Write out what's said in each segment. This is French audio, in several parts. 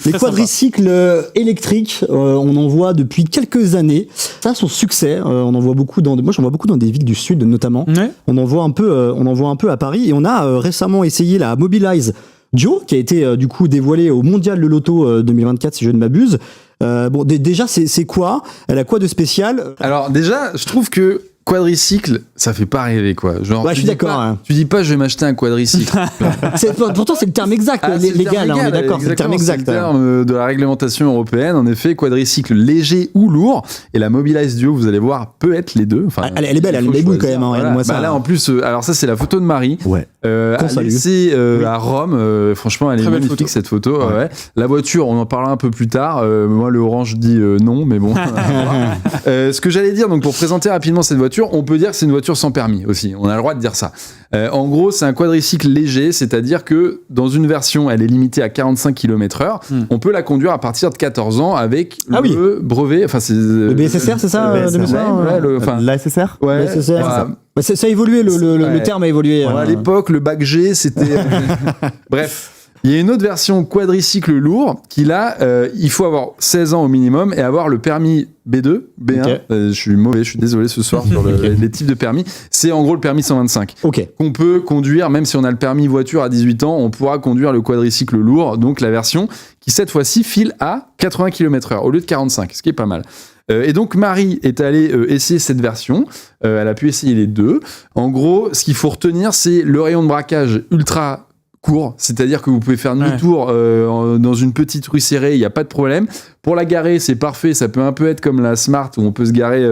Les quadricycles électriques, on en voit depuis quelques années. Ça a son succès. On en voit beaucoup moi, j'en vois beaucoup dans des villes du sud, notamment. Ouais. On en voit un peu à Paris. Et on a récemment essayé la Mobilize Duo, qui a été du coup dévoilée au Mondial de l'Auto 2024, si je ne m'abuse. Déjà, c'est quoi ? Elle a quoi de spécial ? Alors déjà, je trouve que quadricycle, ça fait pas rêver quoi. Genre, je suis d'accord. Hein. Tu dis pas je vais m'acheter un quadricycle. Pourtant c'est le terme exact, légal, on est d'accord, c'est le terme exact. C'est le terme de la réglementation européenne. En effet, quadricycle léger ou lourd. Et la Mobilize Duo, vous allez voir, peut être les deux. Enfin, elle est belle, elle est belle quand même. Voilà. Moi, ça. Là en plus, alors ça c'est la photo de Marie. Ouais. À l'essai à Rome. Franchement, elle est magnifique photo. Cette photo. Ouais. La voiture, on en parlera un peu plus tard. Moi, le orange dit non, mais bon. Ce que j'allais dire, donc pour présenter rapidement cette voiture, on peut dire que c'est une voiture sans permis aussi. On a le droit de dire ça. En gros, c'est un quadricycle léger, c'est-à-dire que dans une version, elle est limitée à 45 km/h. On peut la conduire à partir de 14 ans avec le brevet. Enfin, c'est le BSSR, c'est ça, la SSR. Ouais. Ça a évolué, le terme a évolué. À l'époque, le bac G, c'était. Bref. Il y a une autre version quadricycle lourd qui là, il faut avoir 16 ans au minimum et avoir le permis B2, B1. Okay. Je suis mauvais, je suis désolé ce soir sur les types de permis. C'est en gros le permis 125 qu'on peut conduire, même si on a le permis voiture à 18 ans, on pourra conduire le quadricycle lourd, donc la version qui cette fois-ci file à 80 km/h au lieu de 45, ce qui est pas mal. Et donc Marie est allée essayer cette version, elle a pu essayer les deux. En gros, ce qu'il faut retenir, c'est le rayon de braquage ultra court, c'est-à-dire que vous pouvez faire demi-tour dans une petite rue serrée, il n'y a pas de problème. Pour la garer, c'est parfait, ça peut un peu être comme la Smart où on peut se garer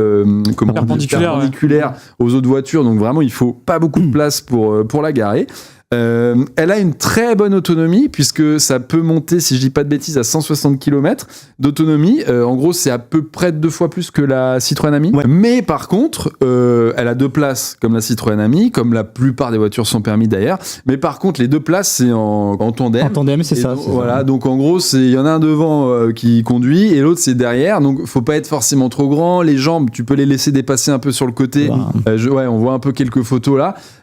perpendiculaire aux autres voitures, donc vraiment il ne faut pas beaucoup de place pour la garer. Elle a une très bonne autonomie puisque ça peut monter, si je dis pas de bêtises, à 160 km d'autonomie. En gros, c'est à peu près 2 fois plus que la Citroën Ami. Ouais. Mais par contre, elle a 2 places comme la Citroën Ami, comme la plupart des voitures sans permis d'ailleurs. Mais par contre, les 2 places, c'est en tandem. En tandem, c'est ça. Voilà, donc en gros, il y en a un devant qui conduit et l'autre c'est derrière. Donc, faut pas être forcément trop grand. Les jambes, tu peux les laisser dépasser un peu sur le côté. On voit un peu quelques photos là.